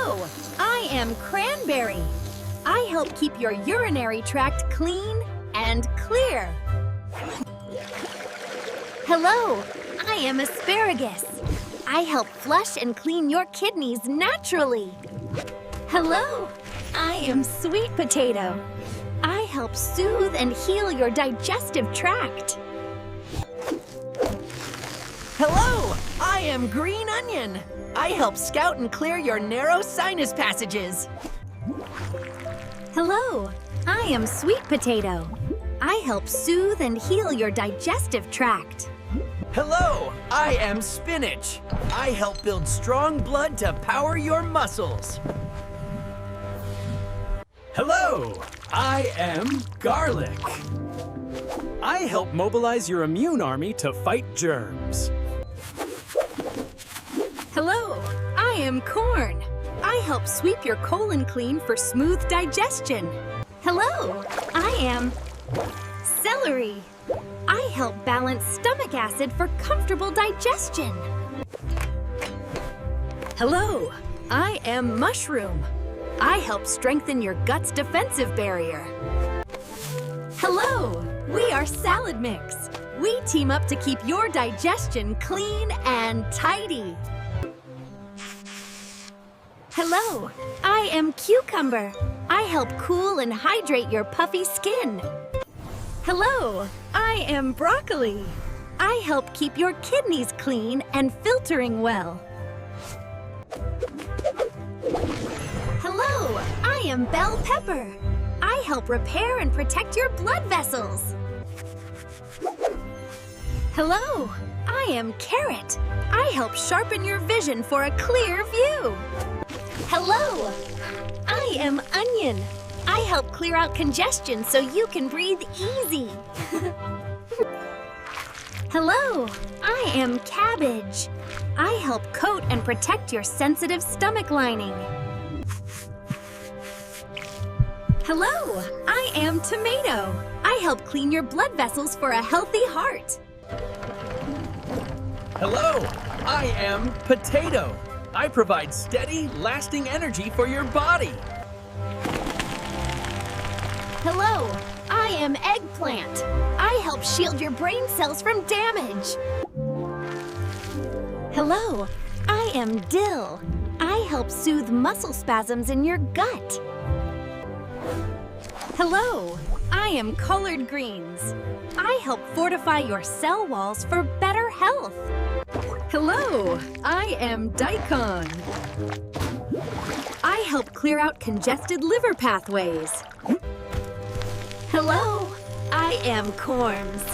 Hello, I am Cranberry. I help keep your urinary tract clean and clear. Hello, I am Asparagus. I help flush and clean your kidneys naturally. Hello, I am Sweet Potato. I help soothe and heal your digestive tract. Hello, I am Green Onion. I help scout and clear your narrow sinus passages. Hello, I am Sweet Potato. I help soothe and heal your digestive tract. Hello, I am Spinach. I help build strong blood to power your muscles. Hello, I am Garlic. I help mobilize your immune army to fight germs. Hello, I am Corn. I help sweep your colon clean for smooth digestion. Hello, I am Celery. I help balance stomach acid for comfortable digestion. Hello, I am Mushroom. I help strengthen your gut's defensive barrier. Hello, we are Salad Mix. We team up to keep your digestion clean and tidy. Hello, I am Cucumber. I help cool and hydrate your puffy skin. Hello, I am Broccoli. I help keep your kidneys clean and filtering well. Hello, I am Bell Pepper. I help repair and protect your blood vessels. Hello, I am Carrot. I help sharpen your vision for a clear view. Hello, I am Onion. I help clear out congestion so you can breathe easy. Hello, I am Cabbage. I help coat and protect your sensitive stomach lining. Hello, I am Tomato. I help clean your blood vessels for a healthy heart. Hello, I am Potato. I provide steady, lasting energy for your body. Hello, I am Eggplant. I help shield your brain cells from damage. Hello, I am Dill. I help soothe muscle spasms in your gut. Hello, I am Collard Greens. I help fortify your cell walls for better health. Hello, I am Daikon. I help clear out congested liver pathways. Hello, I am Corms.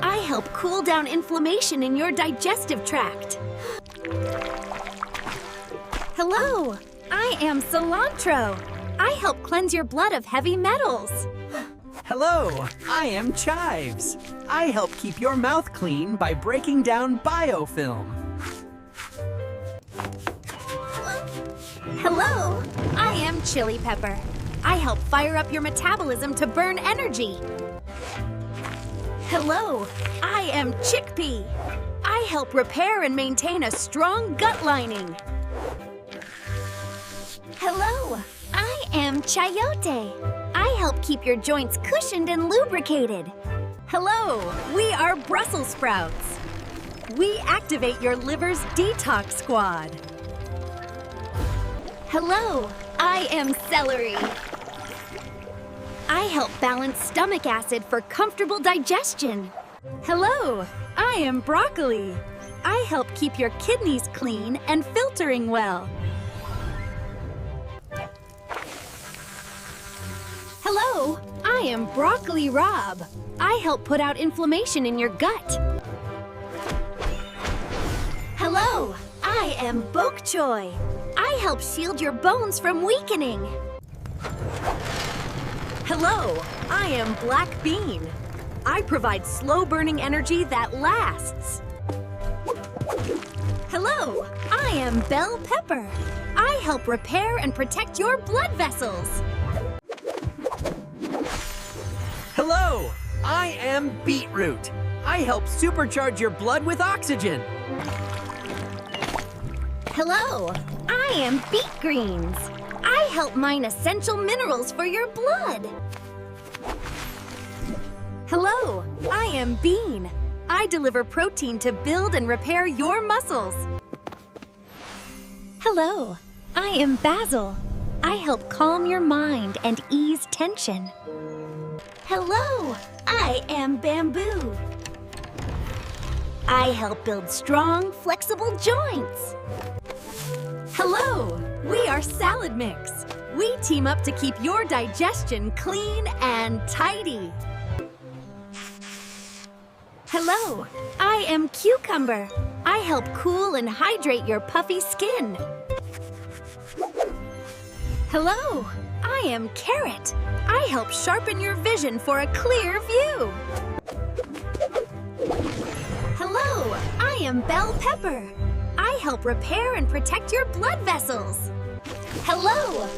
I help cool down inflammation in your digestive tract. Hello, I am Cilantro. I help cleanse your blood of heavy metals. Hello, I am Chives. I help keep your mouth clean by breaking down biofilm. Hello, I am Chili Pepper. I help fire up your metabolism to burn energy. Hello, I am Chickpea. I help repair and maintain a strong gut lining. Hello, I am Chayote. I help keep your joints cushioned and lubricated. Hello, we are Brussels sprouts. We activate your liver's detox squad. Hello, I am Celery. I help balance stomach acid for comfortable digestion. Hello, I am Broccoli. I help keep your kidneys clean and filtering well. Hello, I am Broccoli Rob. I help put out inflammation in your gut. Hello, I am Bok Choy. I help shield your bones from weakening. Hello, I am Black Bean. I provide slow-burning energy that lasts. Hello, I am Bell Pepper. I help repair and protect your blood vessels. Hello, I am Beetroot. I help supercharge your blood with oxygen. Hello, I am beet greens. I help mine essential minerals for your blood. Hello, I am bean. I deliver protein to build and repair your muscles. Hello, I am basil. I help calm your mind and ease tension. Hello, I am bamboo. I help build strong, flexible joints. Hello, we are salad mix. We team up to keep your digestion clean and tidy. Hello, I am cucumber. I help cool and hydrate your puffy skin. Hello, I am carrot. I help sharpen your vision for a clear view. Hello, I am bell pepper. I help repair and protect your blood vessels. Hello,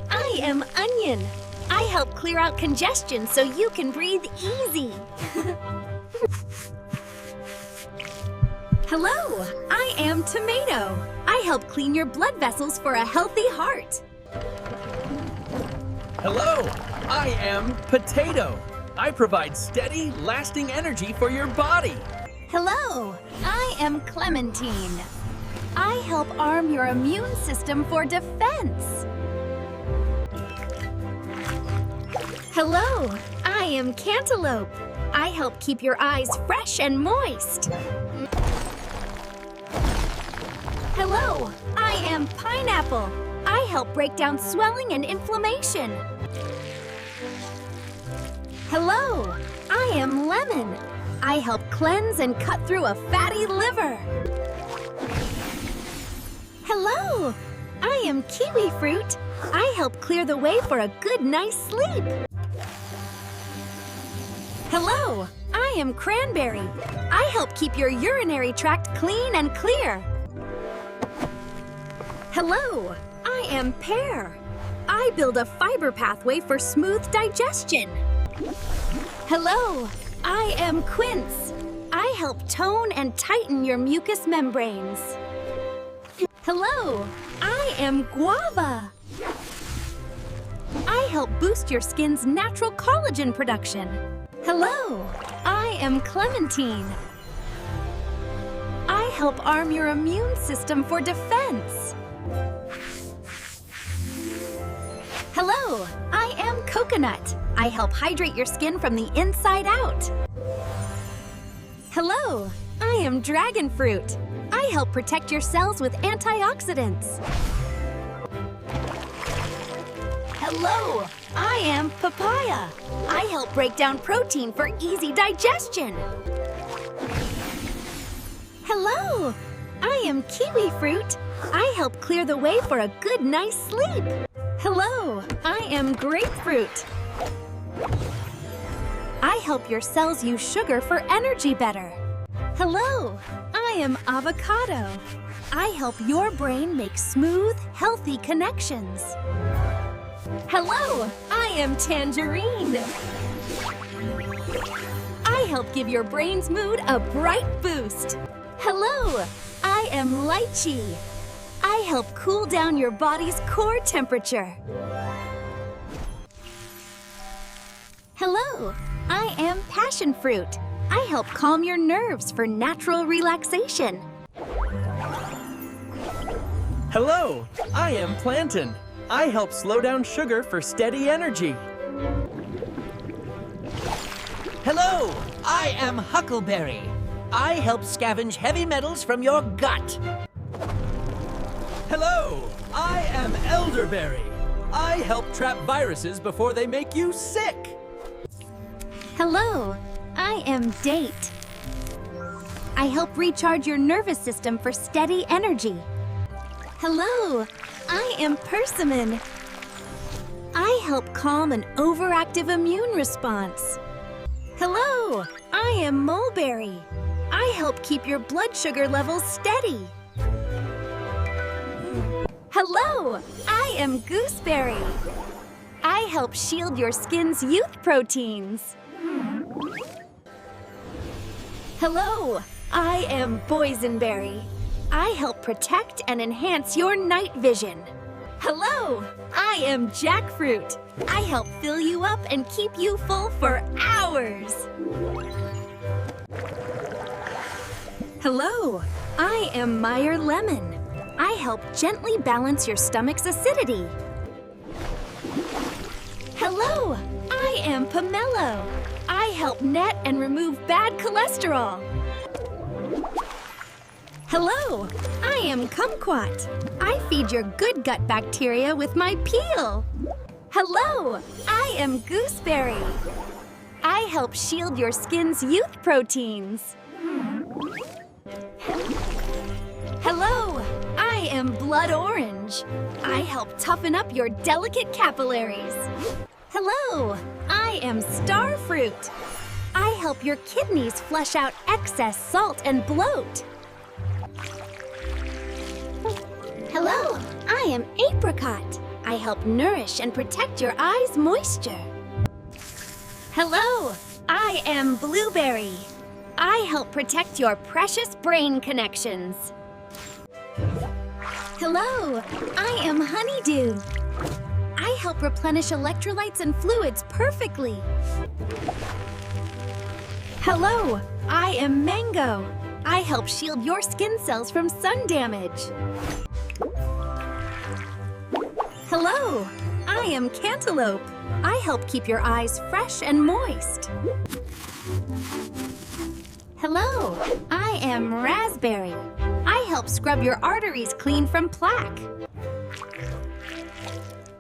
I am onion. I help clear out congestion so you can breathe easy. Hello, I am tomato. I help clean your blood vessels for a healthy heart. Hello, I am potato. I provide steady, lasting energy for your body. Hello, I am clementine. I help arm your immune system for defense. Hello, I am cantaloupe. I help keep your eyes fresh and moist. Hello, I am pineapple. I help break down swelling and inflammation. Hello, I am lemon. I help cleanse and cut through a fatty liver. Hello, I am kiwi fruit. I help clear the way for a good night's sleep. Hello, I am cranberry. I help keep your urinary tract clean and clear. Hello, I am pear. I build a fiber pathway for smooth digestion. Hello, I am quince. I help tone and tighten your mucous membranes. Hello, I am guava. I help boost your skin's natural collagen production. Hello, I am clementine. I help arm your immune system for defense. Hello, I am coconut. I help hydrate your skin from the inside out. Hello, I am dragon fruit. I help protect your cells with antioxidants. Hello, I am papaya. I help break down protein for easy digestion. Hello, I am kiwi fruit. I help clear the way for a good night's sleep. Hello, I am grapefruit. I help your cells use sugar for energy better. Hello, I am avocado. I help your brain make smooth, healthy connections. Hello, I am tangerine. I help give your brain's mood a bright boost. Hello, I am lychee. I help cool down your body's core temperature. Hello, I am passion fruit. I help calm your nerves for natural relaxation. Hello, I am plantain. I help slow down sugar for steady energy. Hello, I am huckleberry. I help scavenge heavy metals from your gut. Hello, I am elderberry. I help trap viruses before they make you sick. Hello, I am date. I help recharge your nervous system for steady energy. Hello, I am persimmon. I help calm an overactive immune response. Hello, I am mulberry. I help keep your blood sugar levels steady. Hello, I am gooseberry. I help shield your skin's youth proteins. Hello, I am boysenberry. I help protect and enhance your night vision. Hello, I am Jackfruit. I help fill you up and keep you full for hours. Hello, I am Meyer Lemon. I help gently balance your stomach's acidity. Hello, I am Pomelo. I help net and remove bad cholesterol. Hello, I am Kumquat. I feed your good gut bacteria with my peel. Hello, I am Gooseberry. I help shield your skin's youth proteins. Hello, I am Blood Orange. I help toughen up your delicate capillaries. Hello, I am Starfruit. I help your kidneys flush out excess salt and bloat. Hello, I am Apricot. I help nourish and protect your eyes' moisture. Hello, I am Blueberry. I help protect your precious brain connections. Hello, I am Honeydew. I help replenish electrolytes and fluids perfectly. Hello, I am Mango. I help shield your skin cells from sun damage. Hello, I am Cantaloupe. I help keep your eyes fresh and moist. Hello, I am Raspberry. I help scrub your arteries clean from plaque.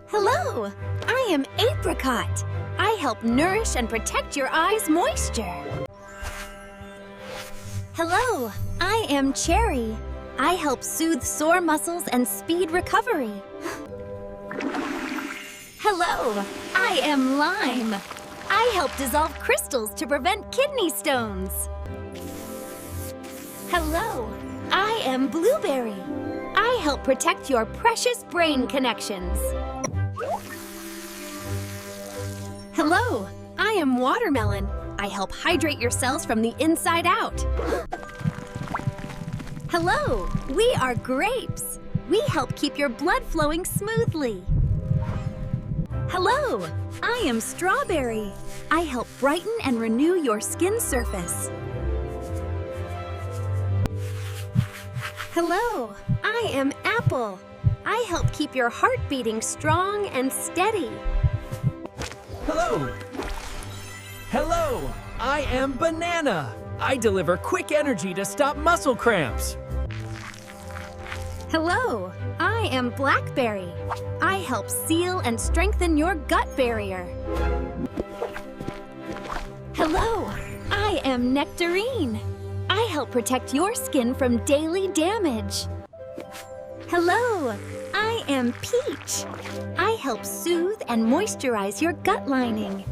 Hello, I am Apricot. I help nourish and protect your eyes' moisture. Hello, I am Cherry. I help soothe sore muscles and speed recovery. Hello, I am Lime. I help dissolve crystals to prevent kidney stones. Hello, I am Blueberry. I help protect your precious brain connections. Hello, I am Watermelon. I help hydrate your cells from the inside out. Hello, we are Grapes. We help keep your blood flowing smoothly. Hello, I am Strawberry. I help brighten and renew your skin surface. Hello, I am Apple. I help keep your heart beating strong and steady. Hello! Hello! I am Banana! I deliver quick energy to stop muscle cramps. Hello, I am Blackberry. I help seal and strengthen your gut barrier. Hello, I am Nectarine. I help protect your skin from daily damage. Hello, I am Peach. I help soothe and moisturize your gut lining.